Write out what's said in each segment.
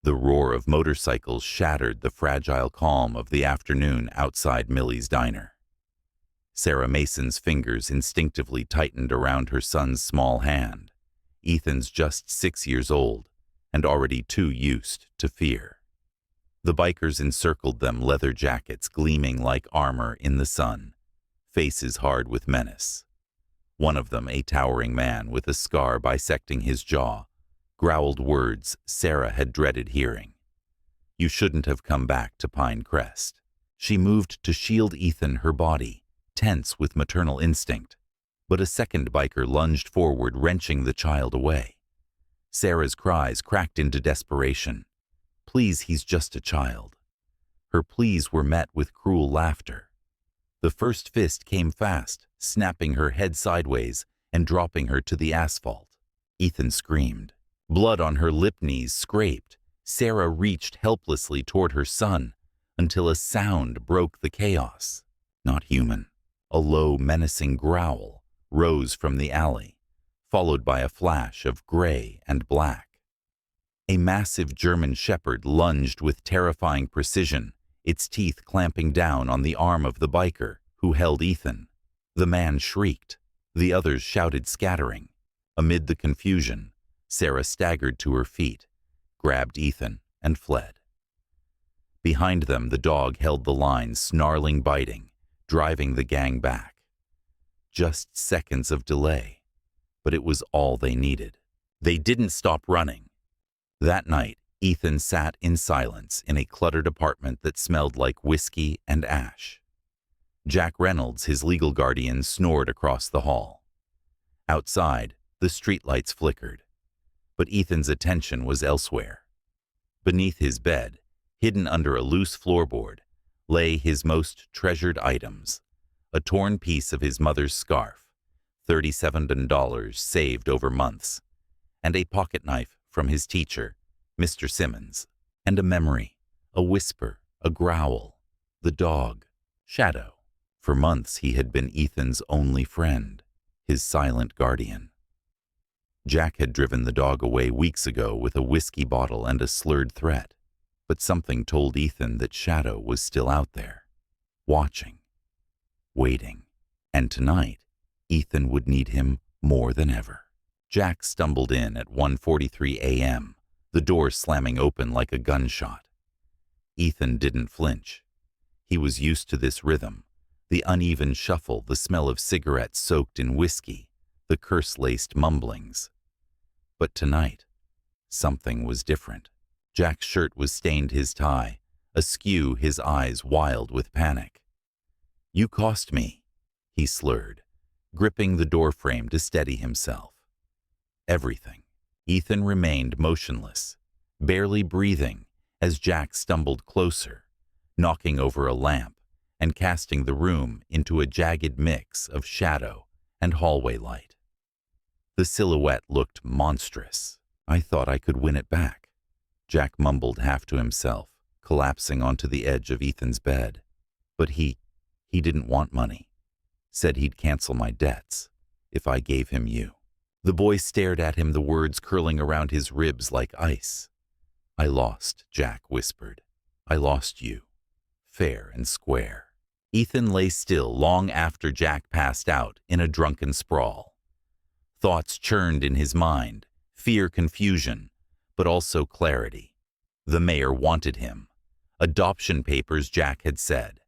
The roar of motorcycles shattered the fragile calm of the afternoon outside Millie's diner. Sarah Mason's fingers instinctively tightened around her son's small hand. Ethan's just 6 years old and already too used to fear. The bikers encircled them, leather jackets gleaming like armor in the sun, faces hard with menace. One of them, a towering man with a scar bisecting his jaw, growled words Sarah had dreaded hearing. "You shouldn't have come back to Pine Crest." She moved to shield Ethan, her body tense with maternal instinct, but a second biker lunged forward, wrenching the child away. Sarah's cries cracked into desperation. "Please, he's just a child." Her pleas were met with cruel laughter. The first fist came fast, snapping her head sideways and dropping her to the asphalt. Ethan screamed. Blood on her lip, knees scraped. Sarah reached helplessly toward her son until a sound broke the chaos. Not human. A low, menacing growl rose from the alley, followed by a flash of gray and black. A massive German shepherd lunged with terrifying precision, its teeth clamping down on the arm of the biker who held Ethan. The man shrieked. The others shouted, scattering. Amid the confusion, Sarah staggered to her feet, grabbed Ethan, and fled. Behind them, the dog held the line, snarling, biting, driving the gang back. Just seconds of delay, but it was all they needed. They didn't stop running. That night, Ethan sat in silence in a cluttered apartment that smelled like whiskey and ash. Jack Reynolds, his legal guardian, snored across the hall. Outside, the streetlights flickered, but Ethan's attention was elsewhere. Beneath his bed, hidden under a loose floorboard, lay his most treasured items: a torn piece of his mother's scarf, $37 saved over months, and a pocket knife from his teacher, Mr. Simmons, and a memory, a whisper, a growl, the dog, Shadow. For months he had been Ethan's only friend, his silent guardian. Jack had driven the dog away weeks ago with a whiskey bottle and a slurred threat, but something told Ethan that Shadow was still out there, watching, waiting, and tonight Ethan would need him more than ever. Jack stumbled in at 1:43 a.m., the door slamming open like a gunshot. Ethan didn't flinch. He was used to this rhythm, the uneven shuffle, the smell of cigarettes soaked in whiskey, the curse-laced mumblings. But tonight, something was different. Jack's shirt was stained, his tie askew, his eyes wild with panic. "You cost me," he slurred, gripping the doorframe to steady himself. "Everything." Ethan remained motionless, barely breathing, as Jack stumbled closer, knocking over a lamp and casting the room into a jagged mix of shadow and hallway light. The silhouette looked monstrous. "I thought I could win it back," Jack mumbled half to himself, collapsing onto the edge of Ethan's bed. "But he didn't want money. Said he'd cancel my debts if I gave him you." The boy stared at him, the words curling around his ribs like ice. "I lost," Jack whispered. "I lost you, fair and square." Ethan lay still long after Jack passed out in a drunken sprawl. Thoughts churned in his mind, fear, confusion, but also clarity. The mayor wanted him. Adoption papers, Jack had said,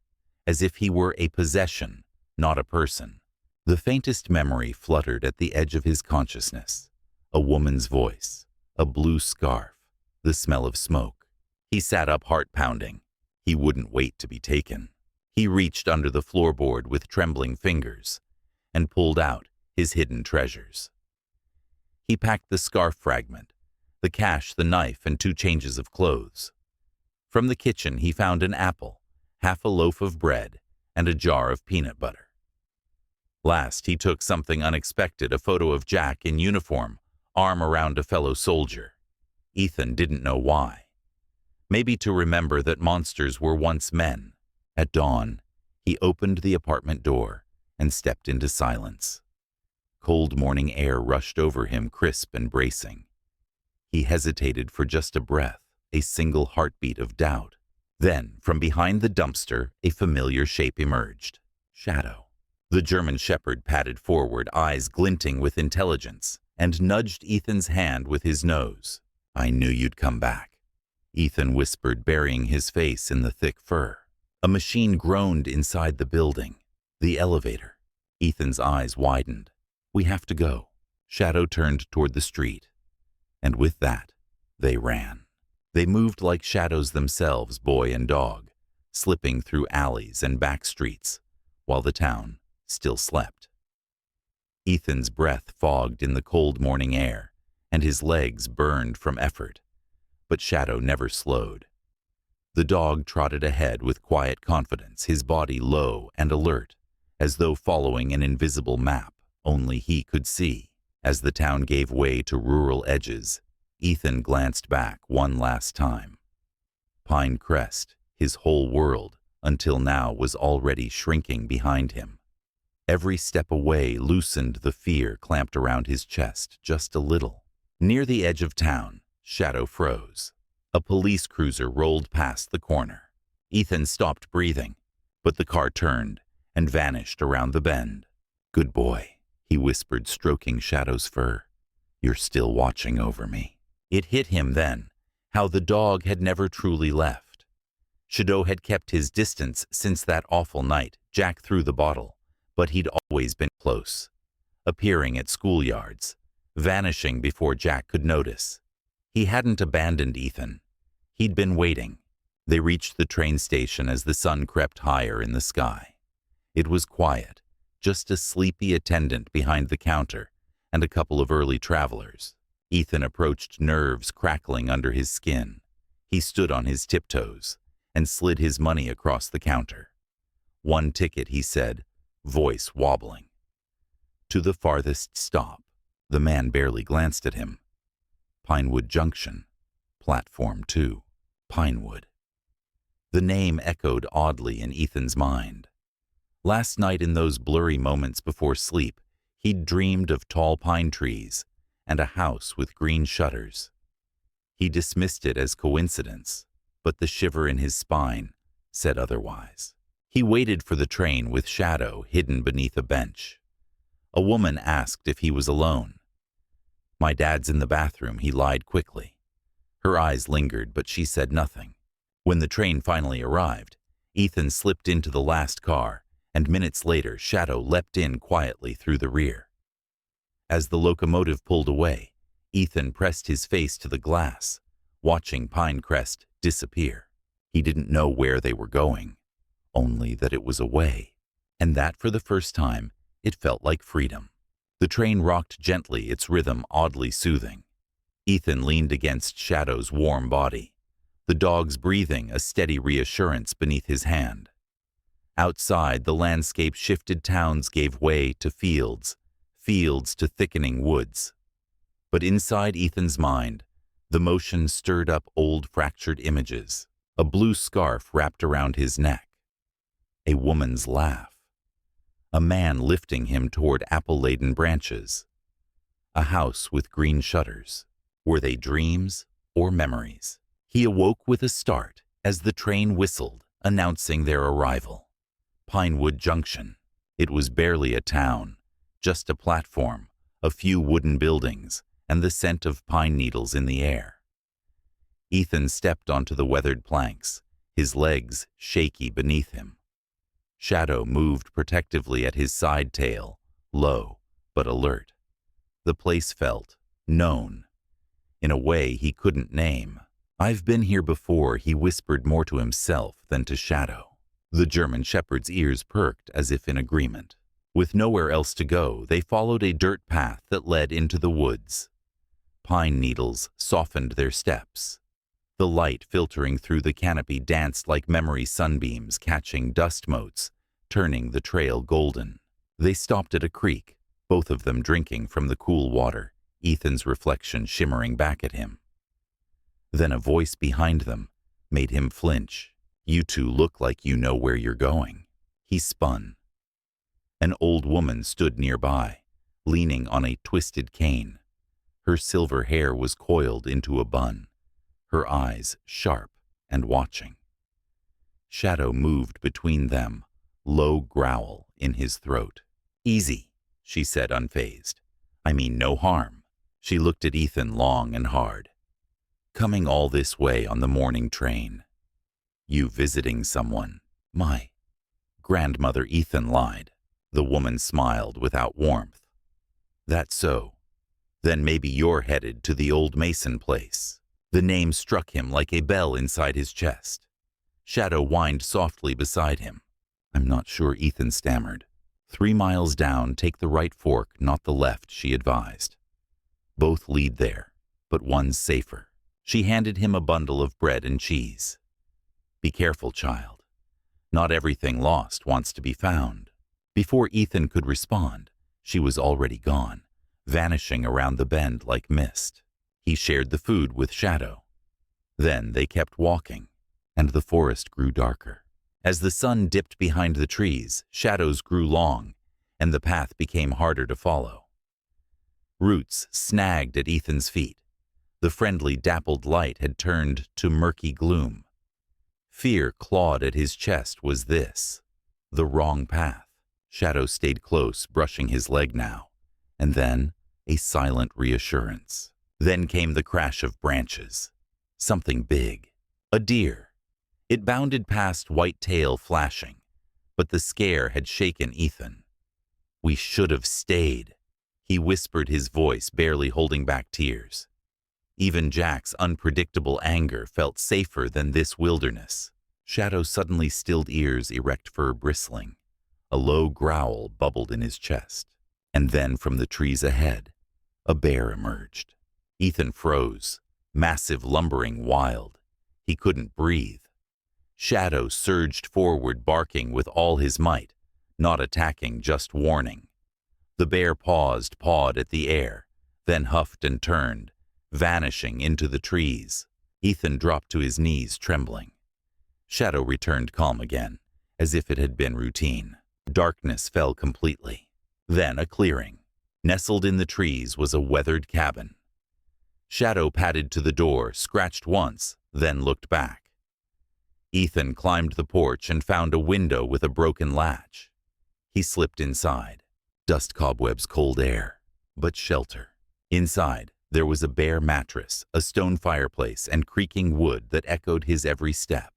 as if he were a possession, not a person. The faintest memory fluttered at the edge of his consciousness. A woman's voice, a blue scarf, the smell of smoke. He sat up, heart pounding. He wouldn't wait to be taken. He reached under the floorboard with trembling fingers and pulled out his hidden treasures. He packed the scarf fragment, the cash, the knife, and 2 changes of clothes. From the kitchen he found an apple, half a loaf of bread, and a jar of peanut butter. Last, he took something unexpected, a photo of Jack in uniform, arm around a fellow soldier. Ethan didn't know why. Maybe to remember that monsters were once men. At dawn, he opened the apartment door and stepped into silence. Cold morning air rushed over him, crisp and bracing. He hesitated for just a breath, a single heartbeat of doubt. Then, from behind the dumpster, a familiar shape emerged. Shadow. The German shepherd padded forward, eyes glinting with intelligence, and nudged Ethan's hand with his nose. "I knew you'd come back," Ethan whispered, burying his face in the thick fur. A machine groaned inside the building. The elevator. Ethan's eyes widened. "We have to go." Shadow turned toward the street. And with that, they ran. They moved like shadows themselves, boy and dog, slipping through alleys and back streets, while the town still slept. Ethan's breath fogged in the cold morning air, and his legs burned from effort. But Shadow never slowed. The dog trotted ahead with quiet confidence, his body low and alert, as though following an invisible map only he could see. As the town gave way to rural edges, Ethan glanced back one last time. Pine Crest, his whole world, until now, was already shrinking behind him. Every step away loosened the fear clamped around his chest just a little. Near the edge of town, Shadow froze. A police cruiser rolled past the corner. Ethan stopped breathing, but the car turned and vanished around the bend. "Good boy," he whispered, stroking Shadow's fur. "You're still watching over me." It hit him then, how the dog had never truly left. Shadow had kept his distance since that awful night Jack threw the bottle, but he'd always been close, appearing at schoolyards, vanishing before Jack could notice. He hadn't abandoned Ethan. He'd been waiting. They reached the train station as the sun crept higher in the sky. It was quiet, just a sleepy attendant behind the counter and a couple of early travelers. Ethan approached, nerves crackling under his skin. He stood on his tiptoes and slid his money across the counter. "1 ticket," he said, voice wobbling. "To the farthest stop." The man barely glanced at him. "Pinewood Junction, Platform 2, Pinewood." The name echoed oddly in Ethan's mind. Last night, in those blurry moments before sleep, he'd dreamed of tall pine trees and a house with green shutters. He dismissed it as coincidence, but the shiver in his spine said otherwise. He waited for the train with Shadow hidden beneath a bench. A woman asked if he was alone. "My dad's in the bathroom," he lied quickly. Her eyes lingered, but she said nothing. When the train finally arrived, Ethan slipped into the last car, and minutes later Shadow leapt in quietly through the rear. As the locomotive pulled away, Ethan pressed his face to the glass, watching Pinecrest disappear. He didn't know where they were going, only that it was away, and that for the first time it felt like freedom. The train rocked gently, its rhythm oddly soothing. Ethan leaned against Shadow's warm body, the dog's breathing a steady reassurance beneath his hand. Outside, the landscape shifted, towns gave way to fields, fields to thickening woods. But inside Ethan's mind, the motion stirred up old fractured images. A blue scarf wrapped around his neck. A woman's laugh. A man lifting him toward apple-laden branches. A house with green shutters. Were they dreams or memories? He awoke with a start as the train whistled, announcing their arrival. Pinewood Junction. It was barely a town, just a platform, a few wooden buildings, and the scent of pine needles in the air. Ethan stepped onto the weathered planks, his legs shaky beneath him. Shadow moved protectively at his side tail, low but alert. The place felt known, in a way he couldn't name. "I've been here before," he whispered, more to himself than to Shadow. The German shepherd's ears perked as if in agreement. With nowhere else to go, they followed a dirt path that led into the woods. Pine needles softened their steps. The light filtering through the canopy danced like memory sunbeams, catching dust motes, turning the trail golden. They stopped at a creek, both of them drinking from the cool water, Ethan's reflection shimmering back at him. Then a voice behind them made him flinch. "You two look like you know where you're going." He spun. An old woman stood nearby, leaning on a twisted cane. Her silver hair was coiled into a bun. her eyes sharp and watching. Shadow moved between them, low growl in his throat. "Easy," she said unfazed. "I mean no harm." She looked at Ethan long and hard. "Coming all this way on the morning train. You visiting someone?" "My grandmother," Ethan lied. The woman smiled without warmth. "That's so. Then maybe you're headed to the old Mason place." The name struck him like a bell inside his chest. Shadow whined softly beside him. "I'm not sure," Ethan stammered. 3 miles down, take the right fork, not the left," she advised. "Both lead there, but one's safer." She handed him a bundle of bread and cheese. "Be careful, child. Not everything lost wants to be found." Before Ethan could respond, she was already gone, vanishing around the bend like mist. He shared the food with Shadow. Then they kept walking, and the forest grew darker. As the sun dipped behind the trees, shadows grew long, and the path became harder to follow. Roots snagged at Ethan's feet. The friendly, dappled light had turned to murky gloom. Fear clawed at his chest. Was this the wrong path? Shadow stayed close, brushing his leg now, and then a silent reassurance. Then came the crash of branches. Something big. A deer. It bounded past, white tail flashing, but the scare had shaken Ethan. "We should have stayed," he whispered, his voice barely holding back tears. Even Jack's unpredictable anger felt safer than this wilderness. Shadow suddenly stilled, ears erect, fur bristling. A low growl bubbled in his chest. And then from the trees ahead, a bear emerged. Ethan froze, massive, lumbering, wild. He couldn't breathe. Shadow surged forward, barking with all his might, not attacking, just warning. The bear paused, pawed at the air, then huffed and turned, vanishing into the trees. Ethan dropped to his knees, trembling. Shadow returned, calm again, as if it had been routine. Darkness fell completely. Then a clearing. Nestled in the trees was a weathered cabin. Shadow padded to the door, scratched once, then looked back. Ethan climbed the porch and found a window with a broken latch. He slipped inside. Dust cobwebs, cold air, but shelter. Inside, there was a bare mattress, a stone fireplace, and creaking wood that echoed his every step.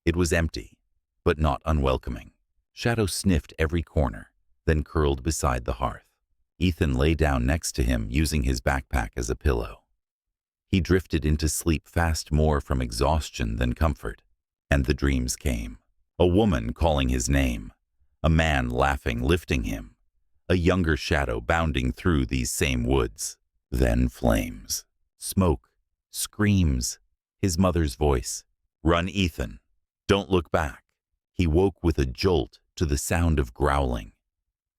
It was empty, but not unwelcoming. Shadow sniffed every corner, then curled beside the hearth. Ethan lay down next to him, using his backpack as a pillow. He drifted into sleep fast, more from exhaustion than comfort. And the dreams came. A woman calling his name. A man laughing, lifting him. A younger Shadow bounding through these same woods. Then flames. Smoke. Screams. His mother's voice. "Run, Ethan. Don't look back." He woke with a jolt to the sound of growling.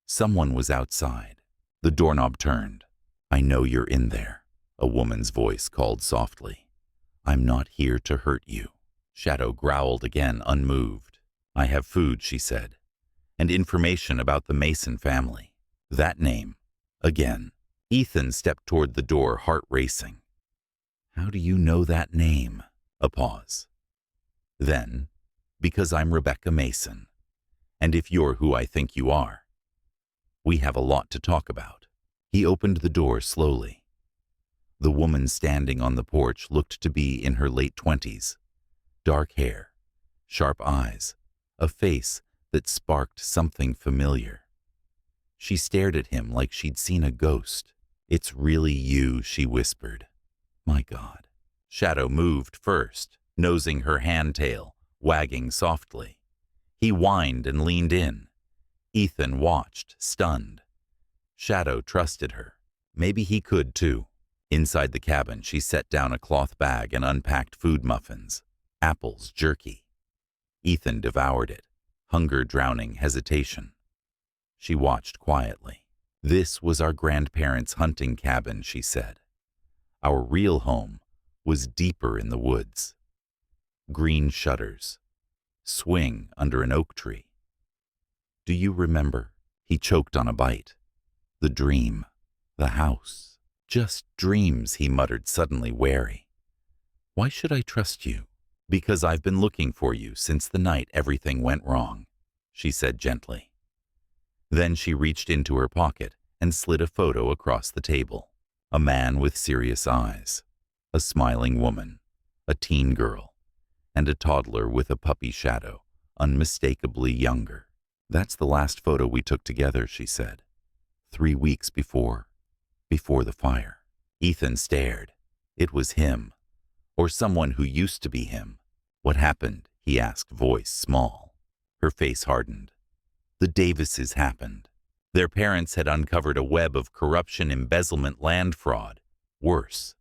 Someone was outside. The doorknob turned. "I know you're in there," a woman's voice called softly. "I'm not here to hurt you." Shadow growled again, unmoved. "I have food," she said, "and information about the Mason family." That name. Again. Ethan stepped toward the door, heart racing. "How do you know that name?" A pause. Then, "Because I'm Rebecca Mason. And if you're who I think you are, we have a lot to talk about." He opened the door slowly. The woman standing on the porch looked to be in her late 20s. Dark hair, sharp eyes, a face that sparked something familiar. She stared at him like she'd seen a ghost. "It's really you," she whispered. "My God." Shadow moved first, nosing her hand-tail, wagging softly. He whined and leaned in. Ethan watched, stunned. Shadow trusted her. Maybe he could too. Inside the cabin, she set down a cloth bag and unpacked food: muffins, apples, jerky. Ethan devoured it, hunger drowning hesitation. She watched quietly. "This was our grandparents' hunting cabin," she said. "Our real home was deeper in the woods. Green shutters. Swing under an oak tree. Do you remember?" He choked on a bite. "The dream. The house." "Just dreams," he muttered, suddenly wary. Why should I trust you? Because I've been looking for you since the night everything went wrong, she said gently. Then she reached into her pocket and slid a photo across the table. A man with serious eyes, a smiling woman, a teen girl, and a toddler with a puppy shadow, unmistakably younger. That's the last photo we took together, she said. 3 weeks before the fire. Ethan stared. It was him, or someone who used to be him. What happened? He asked, voice small. Her face hardened. The Davises happened. Their parents had uncovered a web of corruption, embezzlement, land fraud. Worse.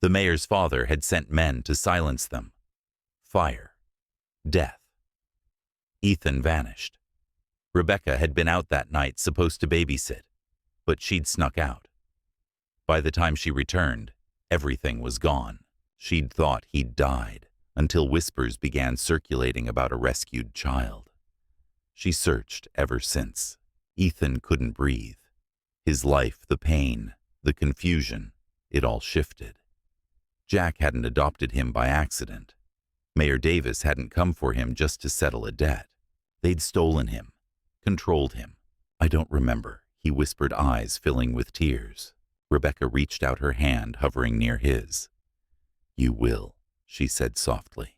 The mayor's father had sent men to silence them. Fire. Death. Ethan vanished. Rebecca had been out that night, supposed to babysit, but she'd snuck out. By the time she returned, everything was gone. She'd thought he'd died, until whispers began circulating about a rescued child. She searched ever since. Ethan couldn't breathe. His life, the pain, the confusion, it all shifted. Jack hadn't adopted him by accident. Mayor Davis hadn't come for him just to settle a debt. They'd stolen him, controlled him. I don't remember, he whispered, eyes filling with tears. Rebecca reached out her hand, hovering near his. You will, she said softly.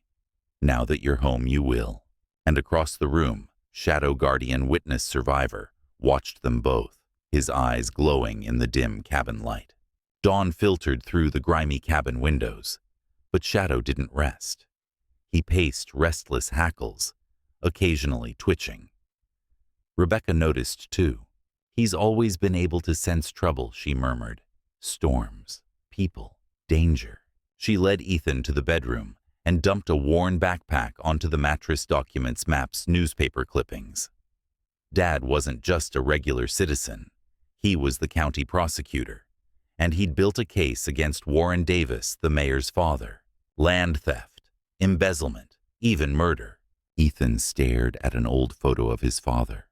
Now that you're home, you will. And across the room, Shadow Guardian Witness Survivor watched them both, his eyes glowing in the dim cabin light. Dawn filtered through the grimy cabin windows, but Shadow didn't rest. He paced restless hackles, occasionally twitching. Rebecca noticed, too. He's always been able to sense trouble, she murmured. Storms, people, danger. She led Ethan to the bedroom and dumped a worn backpack onto the mattress, documents, maps, newspaper clippings. Dad wasn't just a regular citizen. He was the county prosecutor, and he'd built a case against Warren Davis, the mayor's father. Land theft, embezzlement, even murder. Ethan stared at an old photo of his father.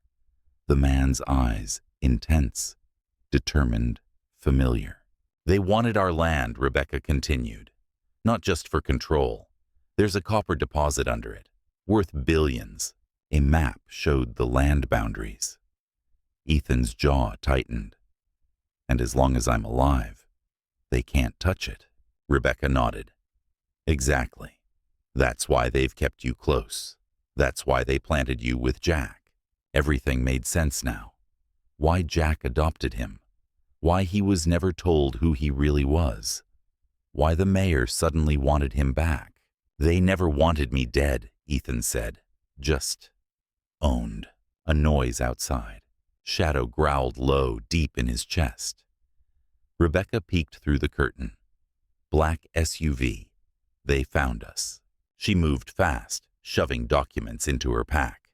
The man's eyes, intense, determined, familiar. They wanted our land, Rebecca continued. Not just for control. There's a copper deposit under it, worth billions. A map showed the land boundaries. Ethan's jaw tightened. And as long as I'm alive, they can't touch it. Rebecca nodded. Exactly. That's why they've kept you close. That's why they planted you with Jack. Everything made sense now. Why Jack adopted him. Why he was never told who he really was. Why the mayor suddenly wanted him back. They never wanted me dead, Ethan said. Just owned. A noise outside. Shadow growled low, deep in his chest. Rebecca peeked through the curtain. Black SUV. They found us. She moved fast, shoving documents into her pack.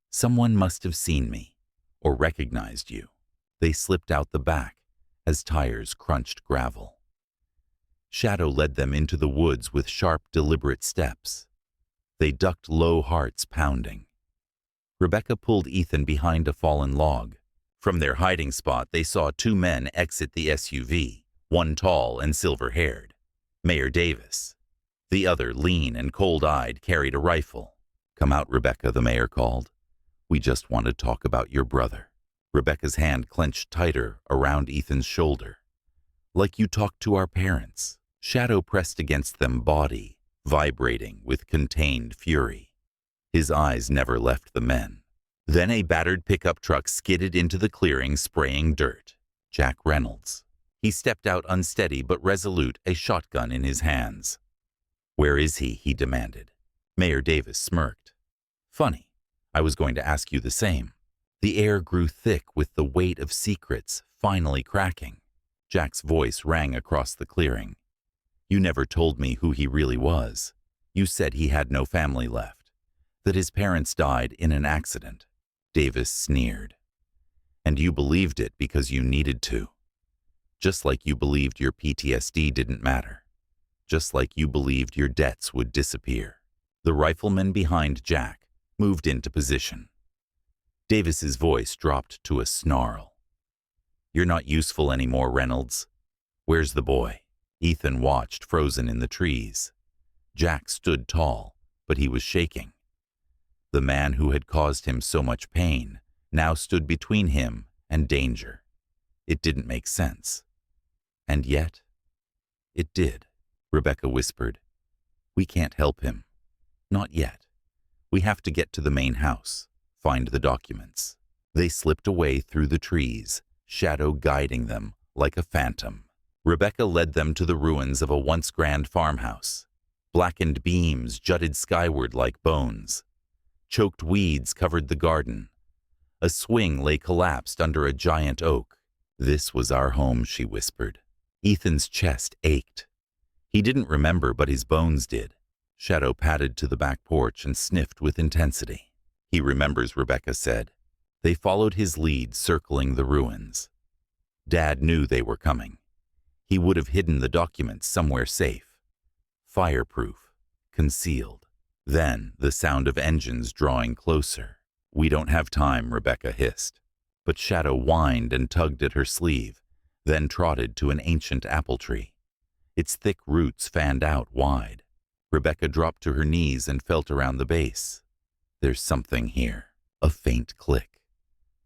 Someone must have seen me, or recognized you. They slipped out the back as tires crunched gravel. Shadow led them into the woods with sharp, deliberate steps. They ducked low, hearts pounding. Rebecca pulled Ethan behind a fallen log. From their hiding spot, they saw 2 men exit the SUV, one tall and silver-haired, Mayor Davis. The other, lean and cold-eyed, carried a rifle. Come out, Rebecca, the mayor called. We just want to talk about your brother. Rebecca's hand clenched tighter around Ethan's shoulder. Like you talked to our parents. Shadow pressed against them, body vibrating with contained fury. His eyes never left the men. Then a battered pickup truck skidded into the clearing, spraying dirt. Jack Reynolds. He stepped out unsteady but resolute, a shotgun in his hands. Where is he? He demanded. Mayor Davis smirked. Funny. I was going to ask you the same. The air grew thick with the weight of secrets finally cracking. Jack's voice rang across the clearing. You never told me who he really was. You said he had no family left, that his parents died in an accident. Davis sneered. And you believed it because you needed to. Just like you believed your PTSD didn't matter. Just like you believed your debts would disappear. The rifleman behind Jack moved into position. Davis's voice dropped to a snarl. You're not useful anymore, Reynolds. Where's the boy? Ethan watched, frozen in the trees. Jack stood tall, but he was shaking. The man who had caused him so much pain now stood between him and danger. It didn't make sense. And yet, it did. Rebecca whispered. We can't help him. Not yet. We have to get to the main house, find the documents. They slipped away through the trees, Shadow guiding them like a phantom. Rebecca led them to the ruins of a once grand farmhouse. Blackened beams jutted skyward like bones. Choked weeds covered the garden. A swing lay collapsed under a giant oak. This was our home, she whispered. Ethan's chest ached. He didn't remember, but his bones did. Shadow padded to the back porch and sniffed with intensity. He remembers, Rebecca said. They followed his lead, circling the ruins. Dad knew they were coming. He would have hidden the documents somewhere safe. Fireproof, concealed. Then the sound of engines drawing closer. We don't have time, Rebecca hissed. But Shadow whined and tugged at her sleeve, then trotted to an ancient apple tree. Its thick roots fanned out wide. Rebecca dropped to her knees and felt around the base. There's something here. A faint click.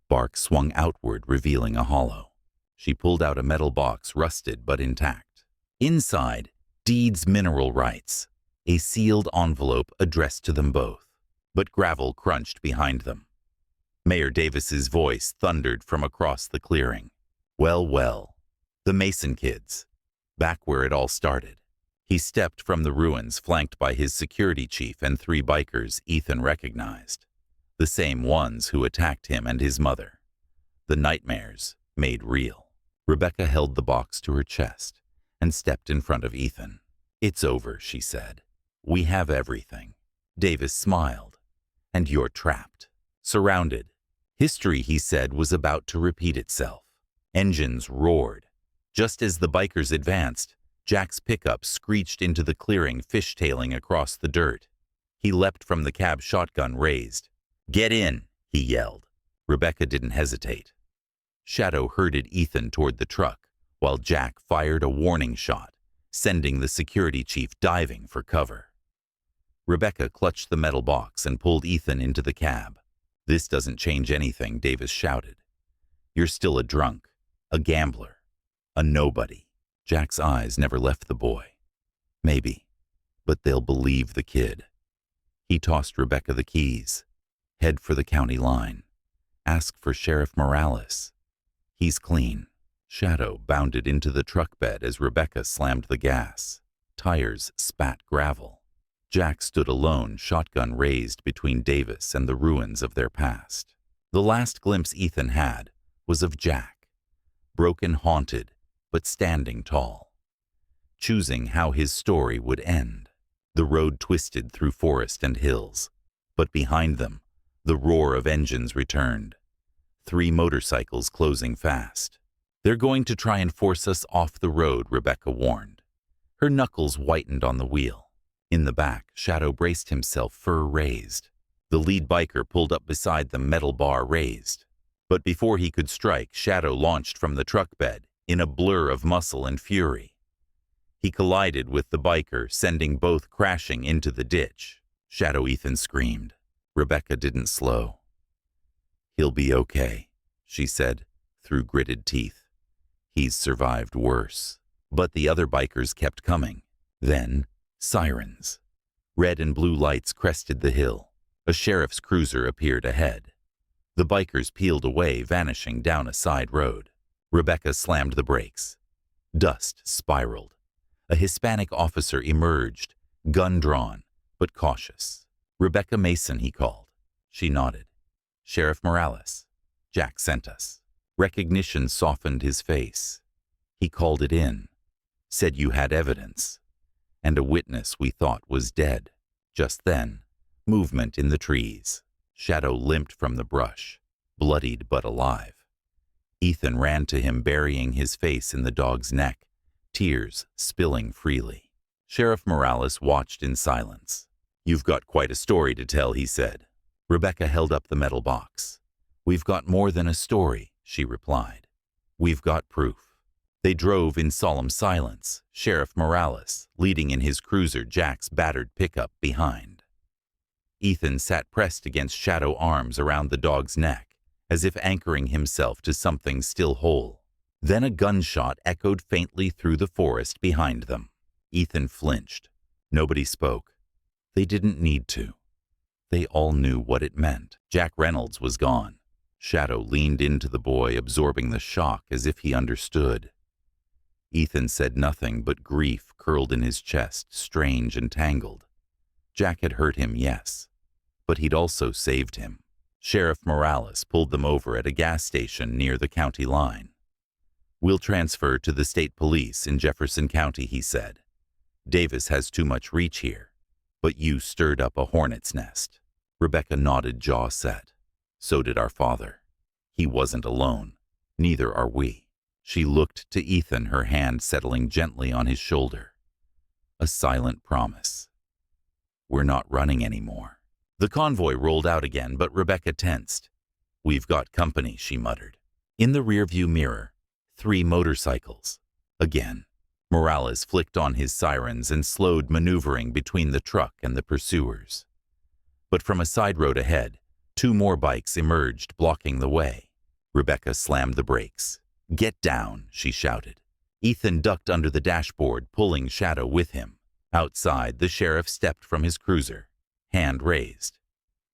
Bark swung outward, revealing a hollow. She pulled out a metal box, rusted but intact. Inside, Deed's mineral rights, a sealed envelope addressed to them both. But gravel crunched behind them. Mayor Davis's voice thundered from across the clearing. Well, well, the Mason kids, back where it all started. He stepped from the ruins, flanked by his security chief and 3 bikers Ethan recognized. The same ones who attacked him and his mother. The nightmares made real. Rebecca held the box to her chest and stepped in front of Ethan. It's over, she said. We have everything. Davis smiled. And you're trapped. Surrounded. History, he said, was about to repeat itself. Engines roared. Just as the bikers advanced, Jack's pickup screeched into the clearing, fishtailing across the dirt. He leapt from the cab, shotgun raised. Get in, he yelled. Rebecca didn't hesitate. Shadow herded Ethan toward the truck, while Jack fired a warning shot, sending the security chief diving for cover. Rebecca clutched the metal box and pulled Ethan into the cab. This doesn't change anything, Davis shouted. You're still a drunk, a gambler, a nobody. Jack's eyes never left the boy. Maybe, but they'll believe the kid. He tossed Rebecca the keys. Head for the county line. Ask for Sheriff Morales. He's clean. Shadow bounded into the truck bed as Rebecca slammed the gas. Tires spat gravel. Jack stood alone, shotgun raised between Davis and the ruins of their past. The last glimpse Ethan had was of Jack, broken, haunted, but standing tall, choosing how his story would end. The road twisted through forest and hills, but behind them, the roar of engines returned. 3 motorcycles closing fast. They're going to try and force us off the road, Rebecca warned. Her knuckles whitened on the wheel. In the back, Shadow braced himself, fur raised. The lead biker pulled up beside them, metal bar raised. But before he could strike, Shadow launched from the truck bed in a blur of muscle and fury. He collided with the biker, sending both crashing into the ditch. Shadow, Ethan screamed. Rebecca didn't slow. He'll be okay, she said, through gritted teeth. He's survived worse. But the other bikers kept coming. Then, sirens. Red and blue lights crested the hill. A sheriff's cruiser appeared ahead. The bikers peeled away, vanishing down a side road. Rebecca slammed the brakes. Dust spiraled. A Hispanic officer emerged, gun drawn, but cautious. Rebecca Mason, he called. She nodded. Sheriff Morales. Jack sent us. Recognition softened his face. He called it in. Said you had evidence. And a witness we thought was dead. Just then, movement in the trees. Shadow limped from the brush, bloodied but alive. Ethan ran to him, burying his face in the dog's neck, tears spilling freely. Sheriff Morales watched in silence. You've got quite a story to tell, he said. Rebecca held up the metal box. We've got more than a story, she replied. We've got proof. They drove in solemn silence, Sheriff Morales leading in his cruiser Jack's battered pickup behind. Ethan sat pressed against Shadow, arms around the dog's neck, as if anchoring himself to something still whole. Then a gunshot echoed faintly through the forest behind them. Ethan flinched. Nobody spoke. They didn't need to. They all knew what it meant. Jack Reynolds was gone. Shadow leaned into the boy, absorbing the shock as if he understood. Ethan said nothing, but grief curled in his chest, strange and tangled. Jack had hurt him, yes, but he'd also saved him. Sheriff Morales pulled them over at a gas station near the county line. "We'll transfer to the state police in Jefferson County," he said. "Davis has too much reach here, but you stirred up a hornet's nest." Rebecca nodded, jaw set. "So did our father. He wasn't alone. Neither are we." She looked to Ethan, her hand settling gently on his shoulder. A silent promise. "We're not running anymore." The convoy rolled out again, but Rebecca tensed. "We've got company," she muttered. In the rearview mirror, 3 motorcycles. Again, Morales flicked on his sirens and slowed, maneuvering between the truck and the pursuers. But from a side road ahead, 2 more bikes emerged, blocking the way. Rebecca slammed the brakes. "Get down," she shouted. Ethan ducked under the dashboard, pulling Shadow with him. Outside, the sheriff stepped from his cruiser, hand raised.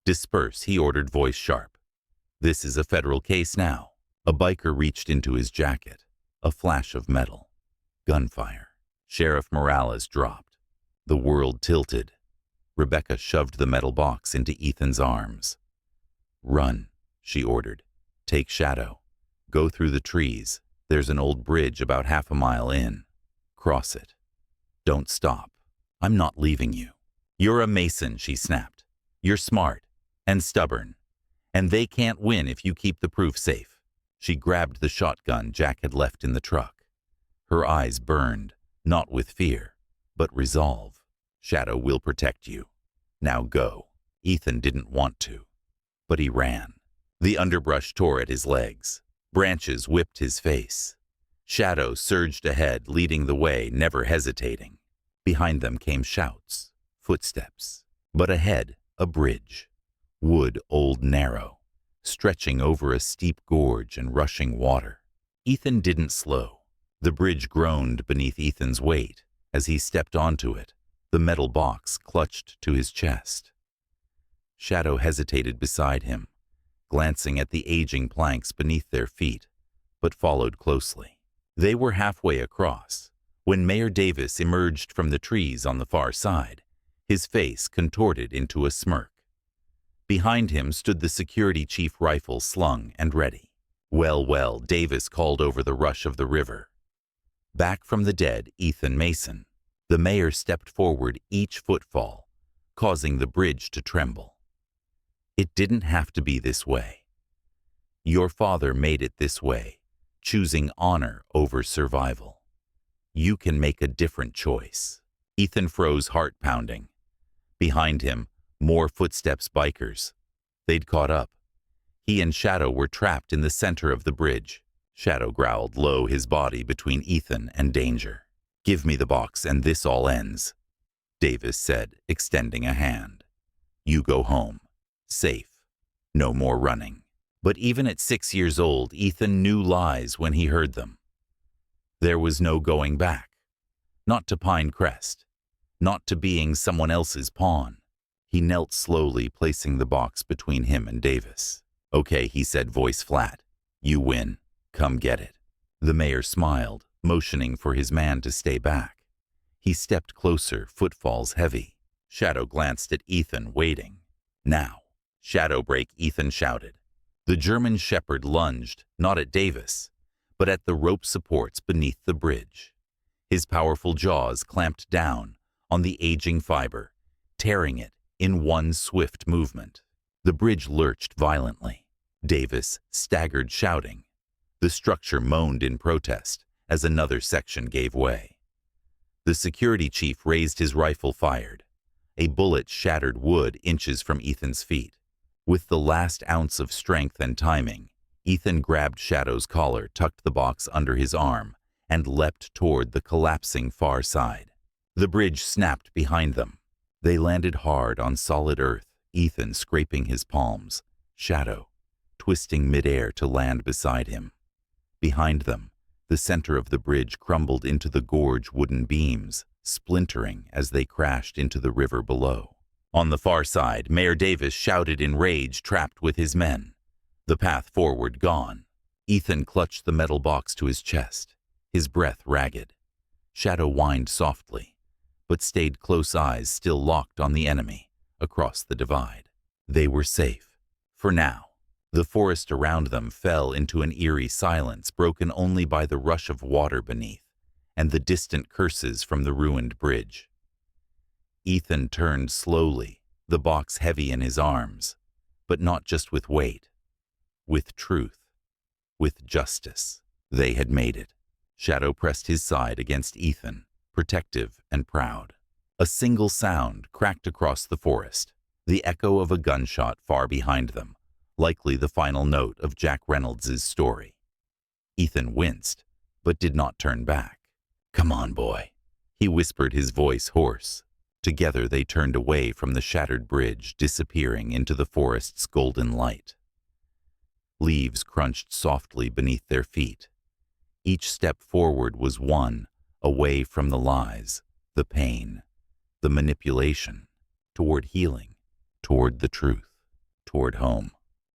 "Disperse," he ordered, voice sharp. "This is a federal case now." A biker reached into his jacket. A flash of metal. Gunfire. Sheriff Morales dropped. The world tilted. Rebecca shoved the metal box into Ethan's arms. "Run," she ordered. "Take Shadow. Go through the trees. There's an old bridge about half a mile in. Cross it. Don't stop. I'm not leaving you." "You're a Mason," she snapped. "You're smart and stubborn, and they can't win if you keep the proof safe." She grabbed the shotgun Jack had left in the truck. Her eyes burned, not with fear, but resolve. "Shadow will protect you. Now go." Ethan didn't want to, but he ran. The underbrush tore at his legs. Branches whipped his face. Shadow surged ahead, leading the way, never hesitating. Behind them came shouts, footsteps. But ahead, a bridge. Wood, old, narrow, stretching over a steep gorge and rushing water. Ethan didn't slow. The bridge groaned beneath Ethan's weight as he stepped onto it, the metal box clutched to his chest. Shadow hesitated beside him, glancing at the aging planks beneath their feet, but followed closely. They were halfway across when Mayor Davis emerged from the trees on the far side, his face contorted into a smirk. Behind him stood the security chief, rifle slung and ready. "Well, well," Davis called over the rush of the river. Back from the dead, Ethan Mason. The mayor stepped forward, each footfall causing the bridge to tremble. "It didn't have to be this way. Your father made it this way, choosing honor over survival. You can make a different choice." Ethan froze, heart pounding. Behind him, more footsteps, bikers. They'd caught up. He and Shadow were trapped in the center of the bridge. Shadow growled low, his body between Ethan and danger. "Give me the box and this all ends," Davis said, extending a hand. "You go home. Safe. No more running." But even at 6 years old, Ethan knew lies when he heard them. There was no going back. Not to Pinecrest. Not to being someone else's pawn. He knelt slowly, placing the box between him and Davis. "Okay," he said, voice flat. "You win. Come get it." The mayor smiled, motioning for his man to stay back. He stepped closer, footfalls heavy. Shadow glanced at Ethan, waiting. "Now." "Shadow break," Ethan shouted. The German shepherd lunged, not at Davis, but at the rope supports beneath the bridge. His powerful jaws clamped down on the aging fiber, tearing it in one swift movement. The bridge lurched violently. Davis staggered, shouting. The structure moaned in protest as another section gave way. The security chief raised his rifle, fired. A bullet shattered wood inches from Ethan's feet. With the last ounce of strength and timing, Ethan grabbed Shadow's collar, tucked the box under his arm, and leapt toward the collapsing far side. The bridge snapped behind them. They landed hard on solid earth, Ethan scraping his palms, Shadow twisting midair to land beside him. Behind them, the center of the bridge crumbled into the gorge wooden beams, splintering as they crashed into the river below. On the far side, Mayor Davis shouted in rage, trapped with his men. The path forward gone. Ethan clutched the metal box to his chest, his breath ragged. Shadow whined softly, but stayed close eyes still locked on the enemy across the divide. They were safe, for now. The forest around them fell into an eerie silence broken only by the rush of water beneath and the distant curses from the ruined bridge. Ethan turned slowly, the box heavy in his arms, but not just with weight, with truth, with justice. They had made it. Shadow pressed his side against Ethan, protective and proud. A single sound cracked across the forest, the echo of a gunshot far behind them, likely the final note of Jack Reynolds' story. Ethan winced, but did not turn back. "Come on, boy," he whispered, his voice hoarse. Together they turned away from the shattered bridge, disappearing into the forest's golden light. Leaves crunched softly beneath their feet. Each step forward was one away from the lies, the pain, the manipulation, toward healing, toward the truth, toward home.